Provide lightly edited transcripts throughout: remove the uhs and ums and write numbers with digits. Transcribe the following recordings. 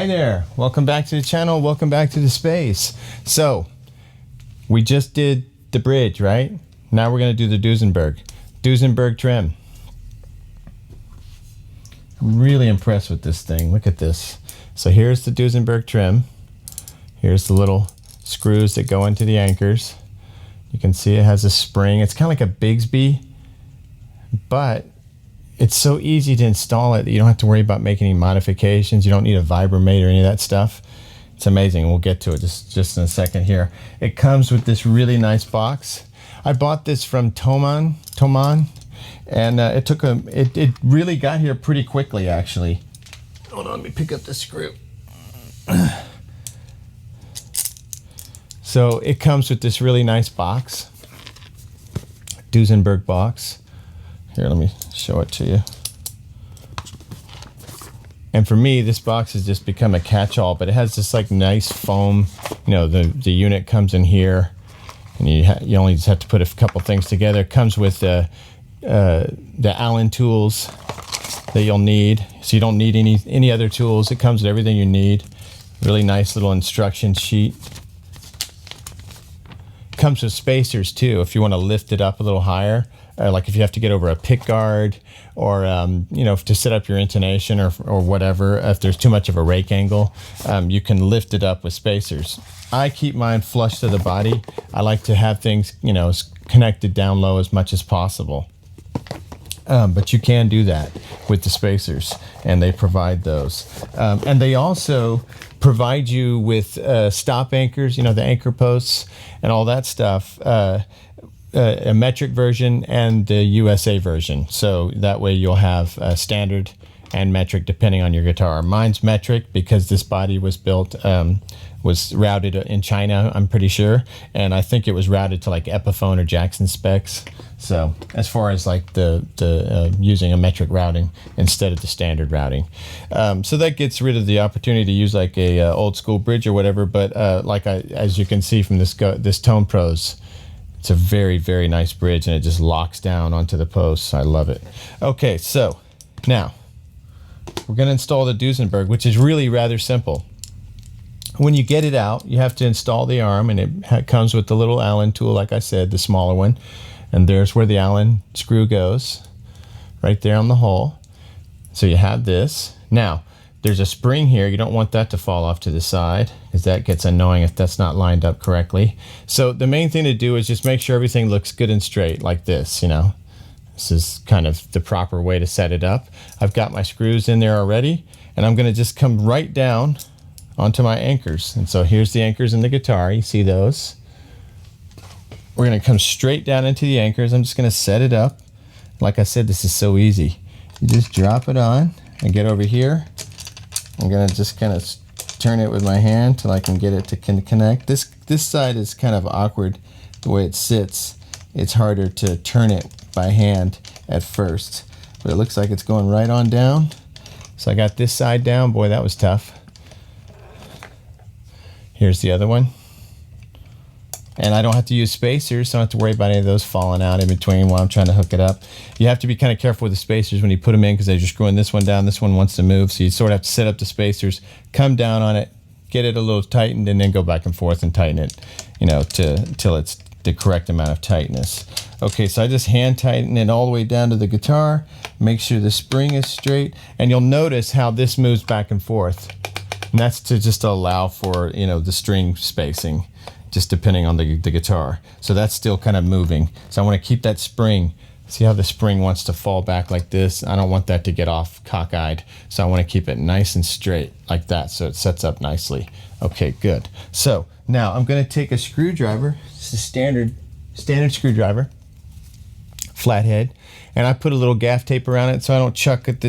Hi there, welcome back to the channel, welcome back to the space. So, we just did the bridge, right? Now we're going to do the Duesenberg trim. I'm really impressed with this thing, look at this. So here's the Duesenberg trim. Here's the little screws that go into the anchors. You can see it has a spring, it's kind of like a Bigsby, but it's so easy to install it that you don't have to worry about making any modifications. You don't need a Vibramate or any of that stuff. It's amazing. We'll get to it just in a second here. It comes with this really nice box. I bought this from Thomann, and it really got here pretty quickly, actually. Hold on, let me pick up the screw. So it comes with this really nice box, Duesenberg box. Here, let me show it to you. And for me, this box has just become a catch-all, but it has this like nice foam, you know, the unit comes in here, and you only just have to put a couple things together. It comes with the Allen tools that you'll need, so you don't need any other tools. It comes with everything you need. Really nice little instruction sheet. Comes with spacers too, if you want to lift it up a little higher. Like if you have to get over a pick guard, or you know, to set up your intonation or whatever, if there's too much of a rake angle, you can lift it up with spacers. I keep mine flush to the body. I like to have things, you know, connected down low as much as possible. But you can do that with the spacers, and they provide those. And they also provide you with stop anchors, you know, the anchor posts and all that stuff. A metric version and the USA version, so that way you'll have standard and metric depending on your guitar. Mine's metric because this body was built, was routed in China, I'm pretty sure, and I think it was routed to like Epiphone or Jackson specs. So as far as like the using a metric routing instead of the standard routing, so that gets rid of the opportunity to use like a old school bridge or whatever. But as you can see from this Tone Pros, it's a very, very nice bridge, and it just locks down onto the posts. I love it. Okay, so now we're going to install the Duesenberg, which is really rather simple. When you get it out, you have to install the arm, and it comes with the little Allen tool, like I said, the smaller one. And there's where the Allen screw goes, right there on the hole. So you have this. Now, there's a spring here. You don't want that to fall off to the side, because that gets annoying if that's not lined up correctly. So the main thing to do is just make sure everything looks good and straight like this, you know. This is kind of the proper way to set it up. I've got my screws in there already, and I'm going to just come right down onto my anchors. And so here's the anchors in the guitar. You see those? We're going to come straight down into the anchors. I'm just going to set it up. Like I said, this is so easy. You just drop it on and get over here. I'm going to just kind of turn it with my hand till I can get it to connect. This side is kind of awkward the way it sits. It's harder to turn it by hand at first, but it looks like it's going right on down. So I got this side down. Boy, that was tough. Here's the other one. And I don't have to use spacers, so I don't have to worry about any of those falling out in between while I'm trying to hook it up. You have to be kind of careful with the spacers when you put them in, because they're just screwing this one down. This one wants to move, so you sort of have to set up the spacers, come down on it, get it a little tightened, and then go back and forth and tighten it, you know, till it's the correct amount of tightness. Okay, so I just hand tighten it all the way down to the guitar, make sure the spring is straight, and you'll notice how this moves back and forth. And that's to just allow for, you know, the string spacing, just depending on the guitar. So that's still kind of moving. So I want to keep that spring. See how the spring wants to fall back like this? I don't want that to get off cockeyed. So I want to keep it nice and straight like that, so it sets up nicely. Okay, good. So now I'm going to take a screwdriver. It's a standard screwdriver, flathead, and I put a little gaff tape around it so I don't chuck up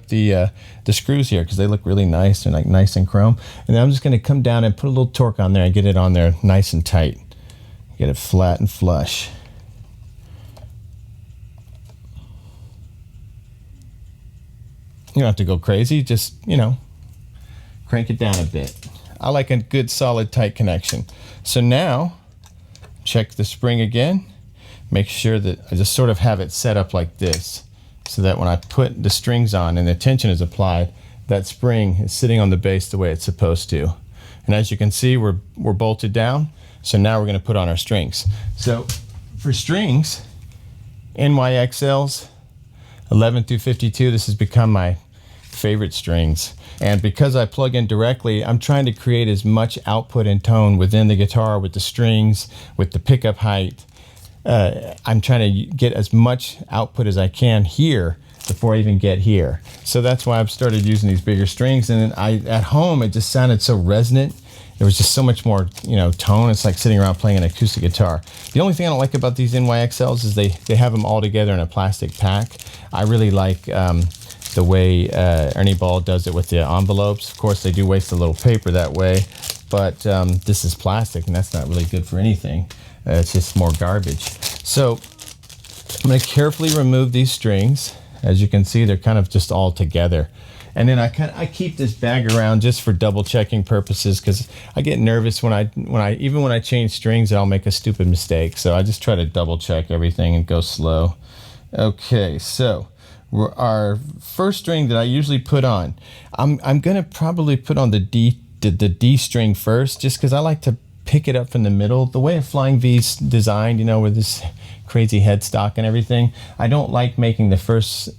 the screws here, because they look really nice. They're like nice and chrome. And then I'm just going to come down and put a little torque on there and get it on there nice and tight. Get it flat and flush. You don't have to go crazy, just, you know, crank it down a bit. I like a good solid tight connection. So now check the spring again. Make sure that I just sort of have it set up like this, so that when I put the strings on and the tension is applied, that spring is sitting on the bass the way it's supposed to. And as you can see, we're bolted down. So now we're going to put on our strings. So for strings, NYXLs 11 through 52, this has become my favorite strings. And because I plug in directly, I'm trying to create as much output and tone within the guitar with the strings, with the pickup height. I'm trying to get as much output as I can here before I even get here. So that's why I've started using these bigger strings. And at home, it just sounded so resonant. There was just so much more, tone. It's like sitting around playing an acoustic guitar. The only thing I don't like about these NYXLs is they have them all together in a plastic pack. I really like the way Ernie Ball does it with the envelopes. Of course, they do waste a little paper that way, but this is plastic, and that's not really good for anything. It's just more garbage. So I'm going to carefully remove these strings. As you can see, they're kind of just all together. And then I keep this bag around just for double checking purposes, because I get nervous when I change strings, I'll make a stupid mistake. So I just try to double check everything and go slow. Okay, so our first string that I usually put on, I'm gonna probably put on the D string first, just because I like to pick it up from the middle. The way a Flying V's designed, with this crazy headstock and everything, I don't like making the first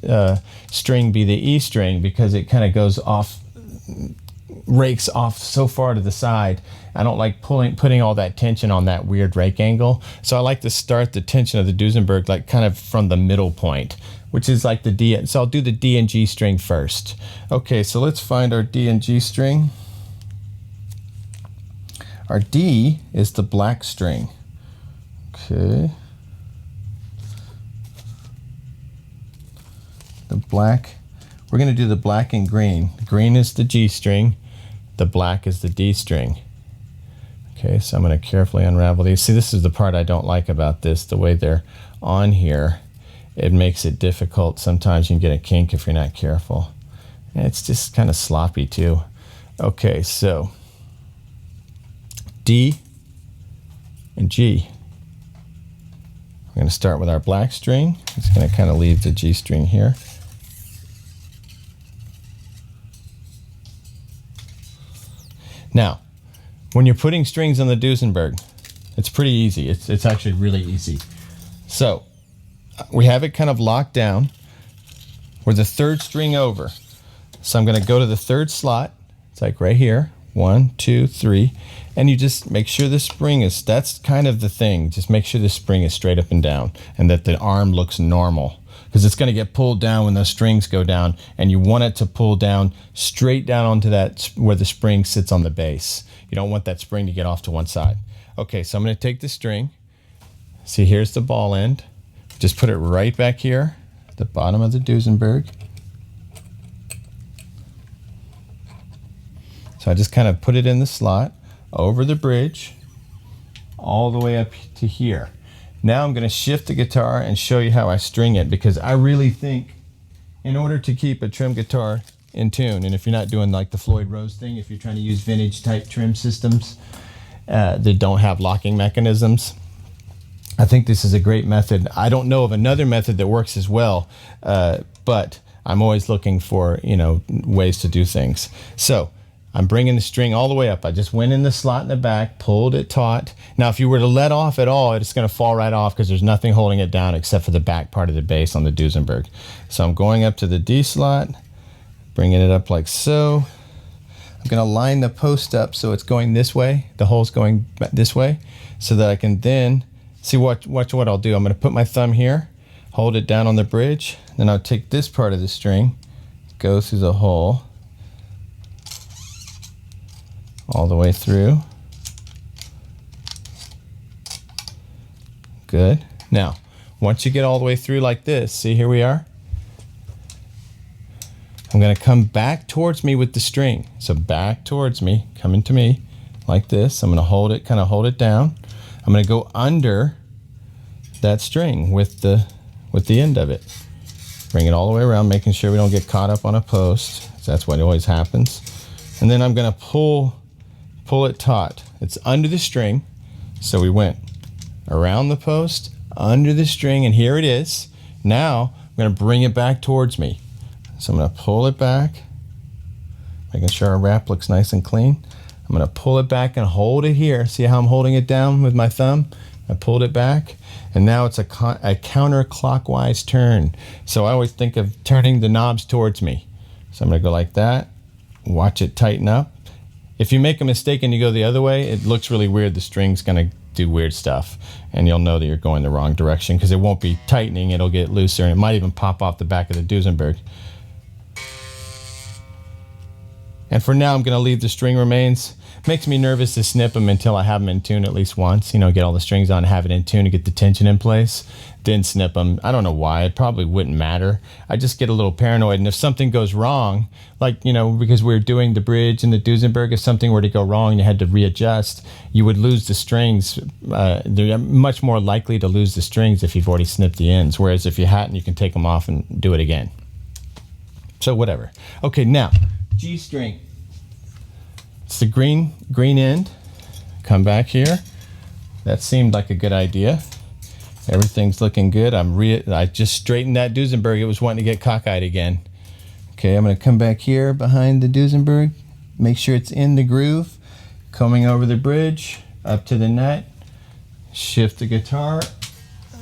string be the E string, because it kind of goes off, rakes off so far to the side. I don't like putting all that tension on that weird rake angle. So I like to start the tension of the Duesenberg like kind of from the middle point, which is like the D. So I'll do the D and G string first. Okay, so let's find our D and G string. Our D is the black string. Okay. The black, we're going to do the black and green. The green is the G string, the black is the D string. Okay, so I'm going to carefully unravel these. See, this is the part I don't like about this, the way they're on here. It makes it difficult. Sometimes you can get a kink if you're not careful. And it's just kind of sloppy too. Okay, so D and G. We're going to start with our black string. It's going to kind of leave the G string here. Now, when you're putting strings on the Duesenberg, it's pretty easy. It's actually really easy. So we have it kind of locked down. We're the third string over. So I'm going to go to the third slot. It's like right here. 1, 2, 3. And you just make sure the spring is, that's kind of the thing. Just make sure the spring is straight up and down and that the arm looks normal, because it's going to get pulled down when those strings go down, and you want it to pull down straight down onto that where the spring sits on the bass. You don't want that spring to get off to one side. Okay, so I'm going to take the string. See, here's the ball end. Just put it right back here at the bottom of the Duesenberg. So I just kind of put it in the slot, over the bridge, all the way up to here. Now I'm going to shift the guitar and show you how I string it, because I really think in order to keep a trim guitar in tune, and if you're not doing like the Floyd Rose thing, if you're trying to use vintage type trim systems that don't have locking mechanisms, I think this is a great method. I don't know of another method that works as well, but I'm always looking for, ways to do things. So I'm bringing the string all the way up. I just went in the slot in the back, pulled it taut. Now, if you were to let off at all, it's going to fall right off, because there's nothing holding it down except for the back part of the bass on the Duesenberg. So I'm going up to the D slot, bringing it up like so. I'm going to line the post up so it's going this way. The hole's going this way, so that I can then see watch what I'll do. I'm going to put my thumb here, hold it down on the bridge, then I'll take this part of the string, go through the hole, all the way through. Good. Now, once you get all the way through like this, see, here we are. I'm going to come back towards me with the string. So back towards me, coming to me like this. I'm going to hold it, kind of hold it down. I'm going to go under that string with the end of it. Bring it all the way around, making sure we don't get caught up on a post. That's what always happens. And then I'm going to pull it taut. It's under the string. So we went around the post, under the string, and here it is. Now I'm going to bring it back towards me. So I'm going to pull it back, making sure our wrap looks nice and clean. I'm going to pull it back and hold it here. See how I'm holding it down with my thumb? I pulled it back, and now it's a counterclockwise turn. So I always think of turning the knobs towards me. So I'm going to go like that, watch it tighten up. If you make a mistake and you go the other way, it looks really weird. The string's going to do weird stuff, and you'll know that you're going the wrong direction because it won't be tightening. It'll get looser, and it might even pop off the back of the Duesenberg. And for now, I'm going to leave the string remains. Makes me nervous to snip them until I have them in tune at least once. You know, get all the strings on, have it in tune, and get the tension in place. Then snip them. I don't know why. It probably wouldn't matter. I just get a little paranoid. And if something goes wrong, like, you know, because we're doing the bridge and the Duesenberg, if something were to go wrong and you had to readjust, you would lose the strings. They're much more likely to lose the strings if you've already snipped the ends. Whereas if you hadn't, you can take them off and do it again. So whatever. Okay, now, G string. It's the green end. Come back here. That seemed like a good idea. Everything's looking good. I just straightened that Duesenberg. It was wanting to get cockeyed again. Okay, I'm going to come back here behind the Duesenberg. Make sure it's in the groove. Coming over the bridge, up to the net. Shift the guitar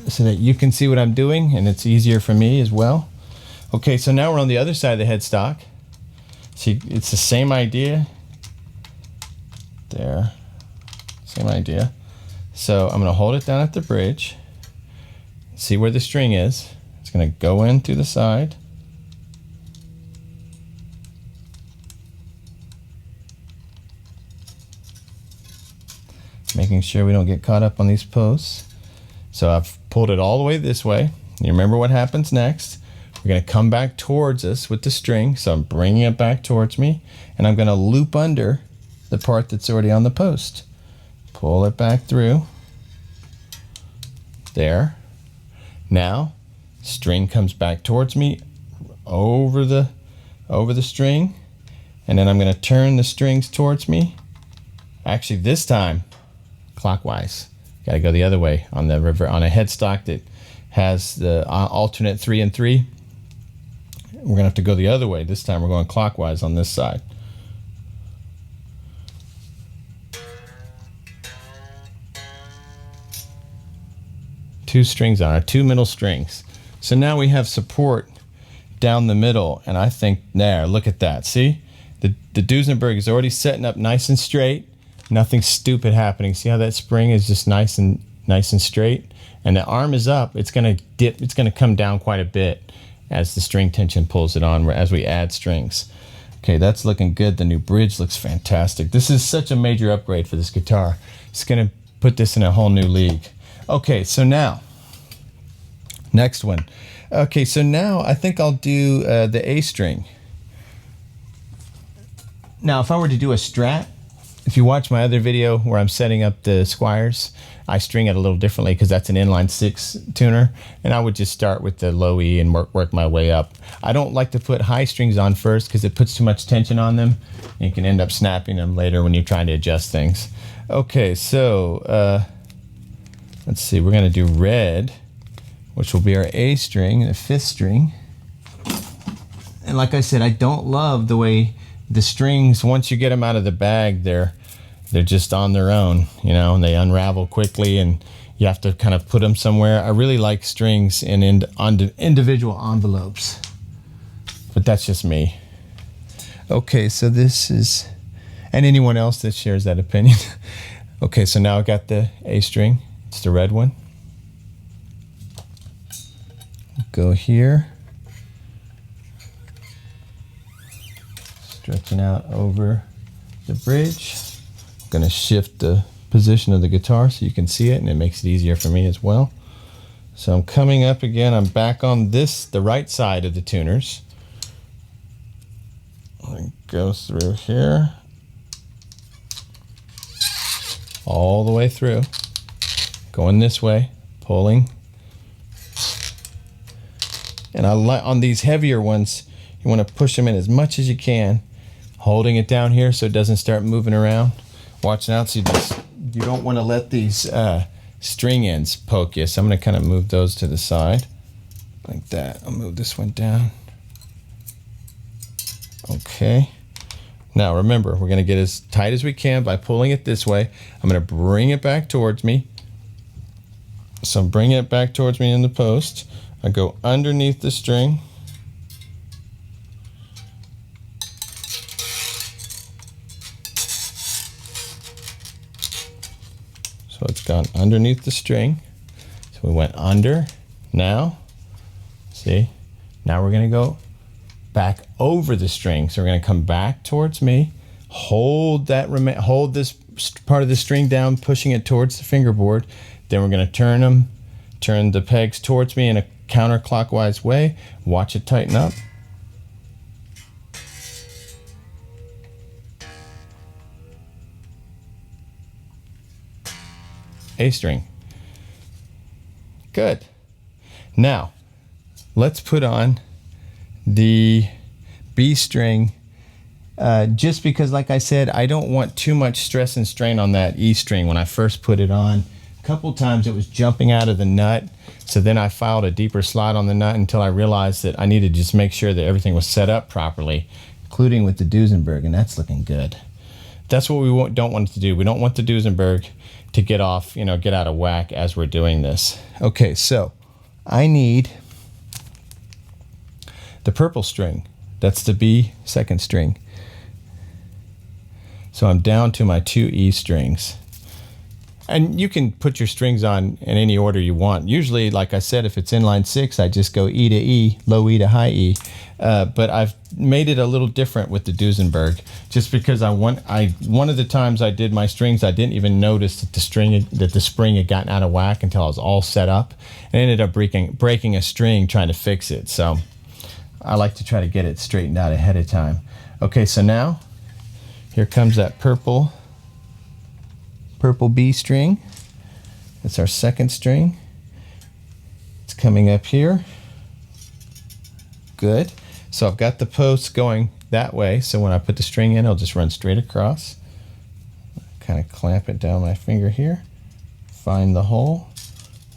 so that you can see what I'm doing, and it's easier for me as well. Okay, so now we're on the other side of the headstock. See, it's the same idea. There, same idea. So I'm going to hold it down at the bridge, see where the string is. It's going to go in through the side. Making sure we don't get caught up on these posts. So I've pulled it all the way this way. You remember what happens next. We're going to come back towards us with the string. So I'm bringing it back towards me, and I'm going to loop under the part that's already on the post. Pull it back through. There. Now, string comes back towards me over the string, and then I'm going to turn the strings towards me. Actually, this time, clockwise. Got to go the other way on the river on a headstock that has the alternate 3 and 3. We're going to have to go the other way. This time we're going clockwise on this side. Two strings on it, 2 middle strings. So now we have support down the middle, and I think there, look at that. See? The Duesenberg is already setting up nice and straight. Nothing stupid happening. See how that spring is just nice and straight? And the arm is up. It's going to dip. It's going to come down quite a bit as the string tension pulls it on as we add strings. Okay, that's looking good. The new bridge looks fantastic. This is such a major upgrade for this guitar. It's going to put this in a whole new league. Okay, so now, next one. Okay, so now I think I'll do the A string. Now, if I were to do a Strat, if you watch my other video where I'm setting up the Squires, I string it a little differently because that's an inline 6 tuner, and I would just start with the low E and work my way up. I don't like to put high strings on first because it puts too much tension on them, and you can end up snapping them later when you're trying to adjust things. Okay, so let's see, we're going to do red, which will be our A string, the 5th string. And like I said, I don't love the way the strings, once you get them out of the bag, they're just on their own, you know, and they unravel quickly, and you have to kind of put them somewhere. I really like strings in individual envelopes, but that's just me. Okay, so this is, and anyone else that shares that opinion. Okay, so now I got the A string. It's the red one. Go here. Stretching out over the bridge. I'm going to shift the position of the guitar so you can see it, and it makes it easier for me as well. So I'm coming up again. I'm back on the right side of the tuners. I go through here. All the way through. Going this way, pulling. And on these heavier ones, you want to push them in as much as you can, holding it down here so it doesn't start moving around. Watching out so you don't want to let these string ends poke you. So I'm going to kind of move those to the side like that. I'll move this one down. Okay. Now remember, we're going to get as tight as we can by pulling it this way. I'm going to bring it back towards me. So I'm bringing it back towards me in the post. I go underneath the string. So it's gone underneath the string. So we went under. Now, see, now we're going to go back over the string. So we're going to come back towards me, hold this part of the string down, pushing it towards the fingerboard. Then we're going to turn the pegs towards me in a counterclockwise way. Watch it tighten up. A string. Good. Now, let's put on the B string, just because, like I said, I don't want too much stress and strain on that E string. When I first put it on, a couple times it was jumping out of the nut, so then I filed a deeper slot on the nut until I realized that I needed to just make sure that everything was set up properly, including with the Duesenberg, and that's looking good. That's what we don't want it to do. We don't want the Duesenberg to get off, get out of whack as we're doing this. Okay, so I need the purple string. That's the B second string. So I'm down to my 2 E strings. And you can put your strings on in any order you want. Usually, like I said, if it's inline 6, I just go E to E, low E to high E. But I've made it a little different with the Duesenberg, just because one of the times I did my strings, I didn't even notice that the spring had gotten out of whack until I was all set up, and ended up breaking a string trying to fix it. So I like to try to get it straightened out ahead of time. Okay, so now here comes that purple B string. That's our second string. It's coming up here. Good. So I've got the posts going that way, so when I put the string in, it'll just run straight across. Kind of clamp it down my finger here. Find the hole.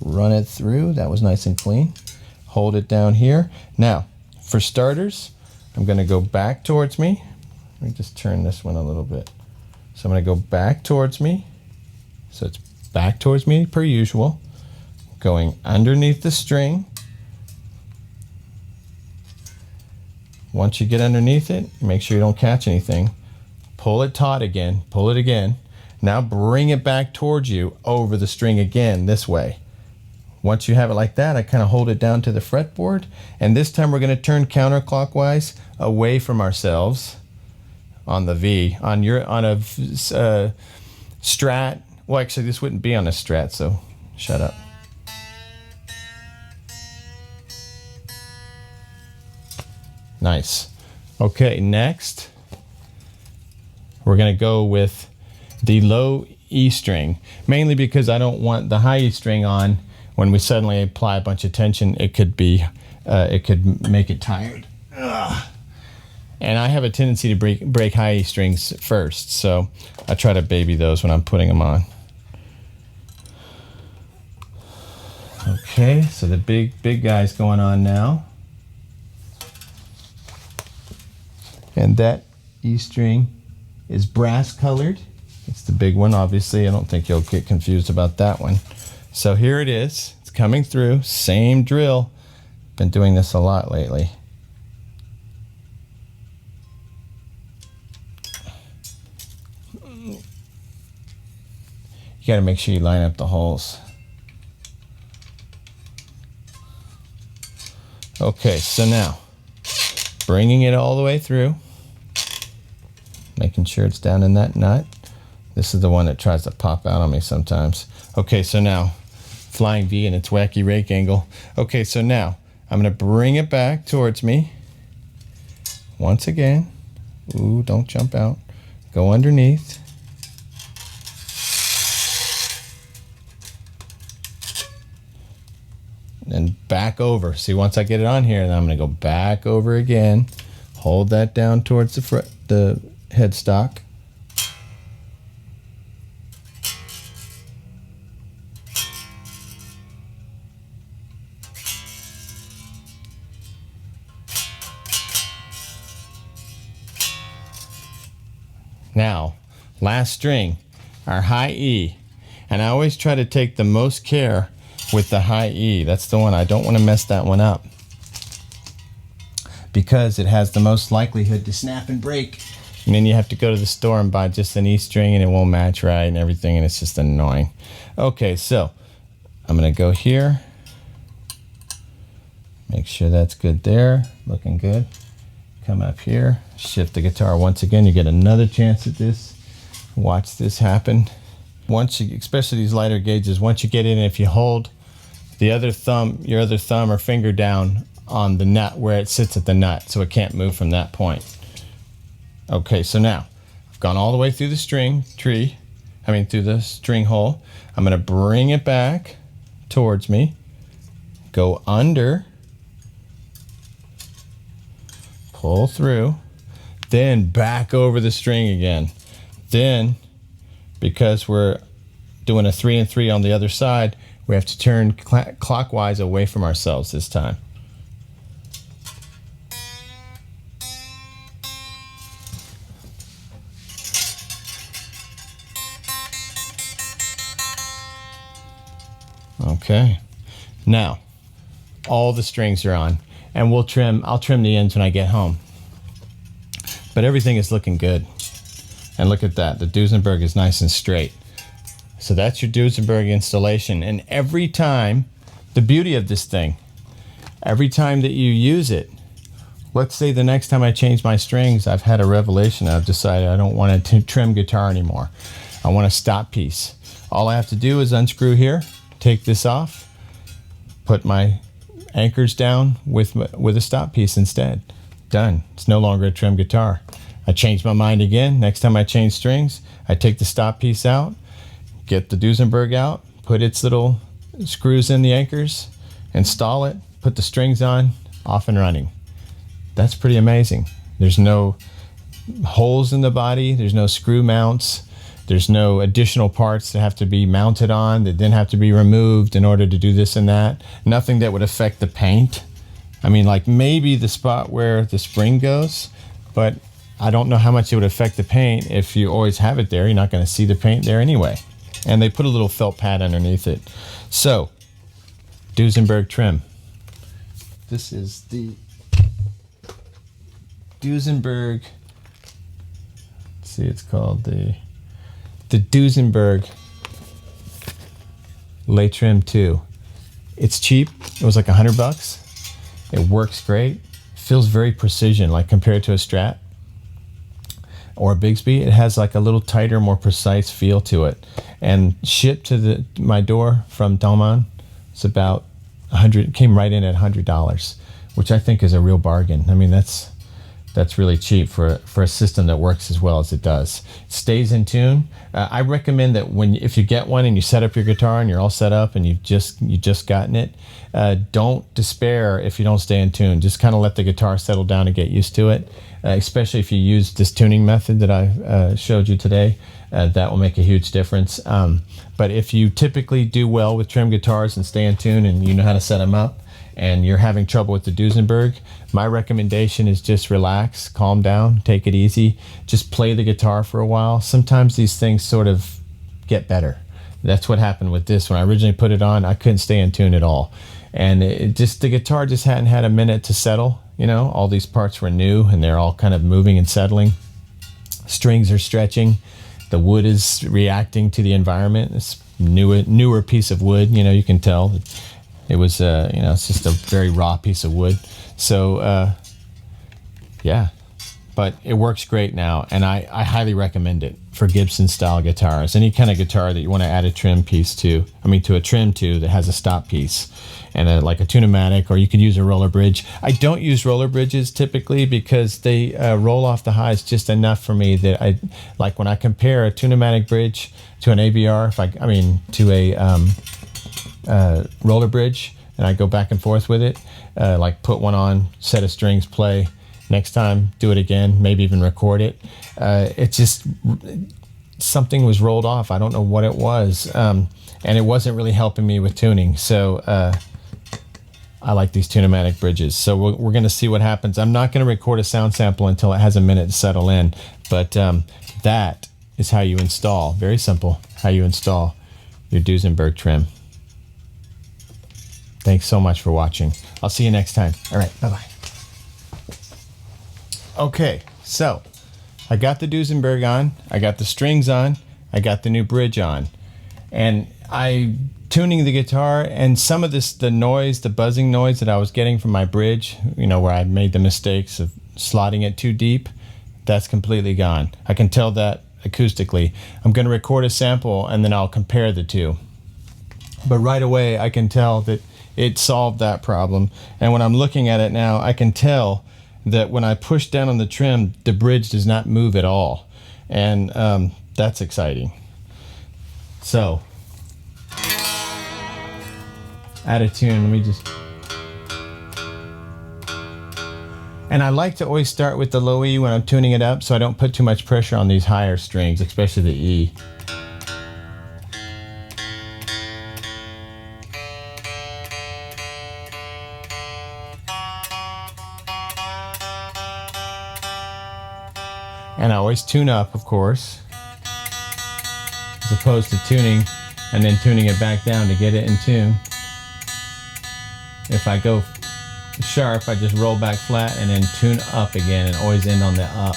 Run it through. That was nice and clean. Hold it down here. Now, for starters, I'm going to go back towards me. Let me just turn this one a little bit. So I'm going to go back towards me. So it's back towards me per usual. Going underneath the string. Once you get underneath it, make sure you don't catch anything. Pull it taut again. Pull it again. Now bring it back towards you over the string again this way. Once you have it like that, I kind of hold it down to the fretboard. And this time we're going to turn counterclockwise away from ourselves on the V. On a Strat. Well, actually, this wouldn't be on a Strat, so shut up. Nice. Okay, next, we're going to go with the low E string, mainly because I don't want the high E string on. When we suddenly apply a bunch of tension, it could make it tired. Ugh. And I have a tendency to break high E strings first, so I try to baby those when I'm putting them on. Okay, so the big guy's going on now. And that E string is brass colored. It's the big one, obviously. I don't think you'll get confused about that one. So here it is. It's coming through. Same drill. Been doing this a lot lately. You got to make sure you line up the holes. Okay, so now, bringing it all the way through, making sure it's down in that nut. This is the one that tries to pop out on me sometimes. Okay, so now, Flying V and its wacky rake angle. Okay, so now, I'm going to bring it back towards me. Once again. Ooh, don't jump out. Go underneath. And back over. See, once I get it on here, then I'm going to go back over again. Hold that down towards the headstock. Now, last string, our high E. And I always try to take the most care with the high E. That's the one. I don't want to mess that one up, because it has the most likelihood to snap and break. And then you have to go to the store and buy just an E string and it won't match right and everything, and it's just annoying. Okay, so I'm going to go here. Make sure that's good there. Looking good. Come up here. Shift the guitar once again. You get another chance at this. Watch this happen. Once you, especially these lighter gauges, once you get in, if you hold the other thumb, your other thumb or finger down on the nut where it sits at the nut, so it can't move from that point. Okay, so now I've gone all the way through the through the string hole. I'm going to bring it back towards me, go under, pull through, then back over the string again. Then, because we're doing a 3 and 3 on the other side, we have to turn clockwise away from ourselves this time. Okay, now all the strings are on, and I'll trim the ends when I get home. But everything is looking good. And look at that, the Duesenberg is nice and straight. So that's your Duesenberg installation. And every time, the beauty of this thing, every time that you use it, let's say the next time I change my strings, I've had a revelation. I've decided I don't want to trim guitar anymore. I want a stop piece. All I have to do is unscrew here, take this off, put my anchors down with a stop piece instead. Done. It's no longer a trim guitar. I change my mind again. Next time I change strings, I take the stop piece out, get the Duesenberg out, put its little screws in the anchors, install it, put the strings on, off and running. That's pretty amazing. There's no holes in the body. There's no screw mounts. There's no additional parts that have to be mounted on that then have to be removed in order to do this and that. Nothing that would affect the paint. I mean, like maybe the spot where the spring goes, but I don't know how much it would affect the paint. If you always have it there, you're not going to see the paint there anyway. And they put a little felt pad underneath it. So, Duesenberg trim. This is the Duesenberg, let's see, it's called the Duesenberg Les Trem II. It's cheap. It was like $100. It works great. Feels very precision, like compared to a Strat or a Bigsby. It has like a little tighter, more precise feel to it. And shipped to my door from Dalman, it's about $100. Came right in at $100, which I think is a real bargain. I mean, that's really cheap for a system that works as well as it does. It stays in tune. I recommend that if you get one and you set up your guitar and you're all set up and you just gotten it, don't despair if you don't stay in tune. Just kind of let the guitar settle down and get used to it. Especially if you use this tuning method that I showed you today, that will make a huge difference. But if you typically do well with trim guitars and stay in tune and you know how to set them up, and you're having trouble with the Duesenberg, my recommendation is just relax, calm down, take it easy, just play the guitar for a while. Sometimes these things sort of get better. That's what happened with this. When I originally put it on, I couldn't stay in tune at all. And the guitar just hadn't had a minute to settle. You know, all these parts were new and they're all kind of moving and settling. Strings are stretching. The wood is reacting to the environment. It's newer piece of wood, you know, you can tell. It was, it's just a very raw piece of wood. So, yeah, but it works great now, and I highly recommend it for Gibson-style guitars. Any kind of guitar that you want to add a trim piece to, to a trim to that has a stop piece, and like a Tune-o-matic, or you could use a roller bridge. I don't use roller bridges typically because they roll off the highs just enough for me that I like when I compare a Tune-o-matic bridge to an ABR, to a roller bridge, and I go back and forth with it, like put one on, set of strings, play, next time do it again, maybe even record it. It just, something was rolled off. I don't know what it was, and it wasn't really helping me with tuning. So I like these Tune-o-matic bridges. So we're going to see what happens. I'm not going to record a sound sample until it has a minute to settle in, but that is how you install, very simple, how you install your Duesenberg trim. Thanks so much for watching. I'll see you next time. All right, bye-bye. Okay, so I got the Duesenberg on, I got the strings on, I got the new bridge on, and I'm tuning the guitar, and some of this, the noise, the buzzing noise that I was getting from my bridge, you know, where I made the mistakes of slotting it too deep, that's completely gone. I can tell that acoustically. I'm going to record a sample and then I'll compare the two. But right away I can tell that it solved that problem, and when I'm looking at it now, I can tell that when I push down on the trim, the bridge does not move at all, and that's exciting. So add a tune, let me just, and I like to always start with the low E when I'm tuning it up so I don't put too much pressure on these higher strings, especially the E. And I always tune up, of course, as opposed to tuning and then tuning it back down to get it in tune. If I go sharp, I just roll back flat and then tune up again and always end on the up.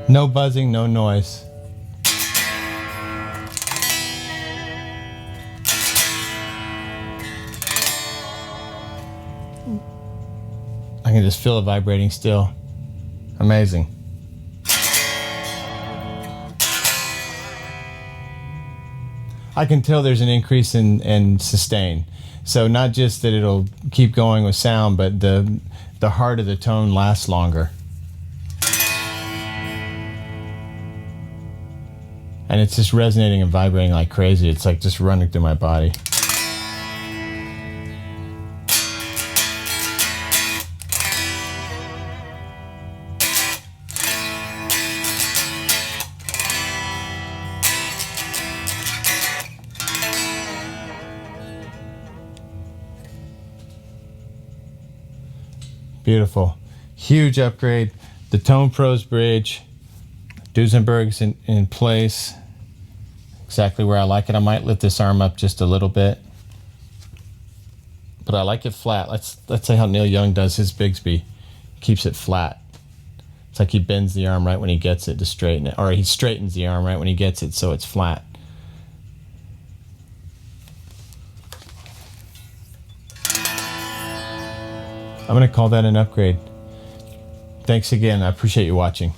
No buzzing, no noise. I can just feel it vibrating still. Amazing. I can tell there's an increase in sustain. So not just that it'll keep going with sound, but the heart of the tone lasts longer. And it's just resonating and vibrating like crazy. It's like just running through my body. Beautiful. Huge upgrade. The Tone Pros bridge. Duesenberg's in place. Exactly where I like it. I might lift this arm up just a little bit. But I like it flat. Let's say how Neil Young does his Bigsby. Keeps it flat. It's like he bends the arm right when he gets it to straighten it. Or he straightens the arm right when he gets it so it's flat. I'm going to call that an upgrade. Thanks again. I appreciate you watching.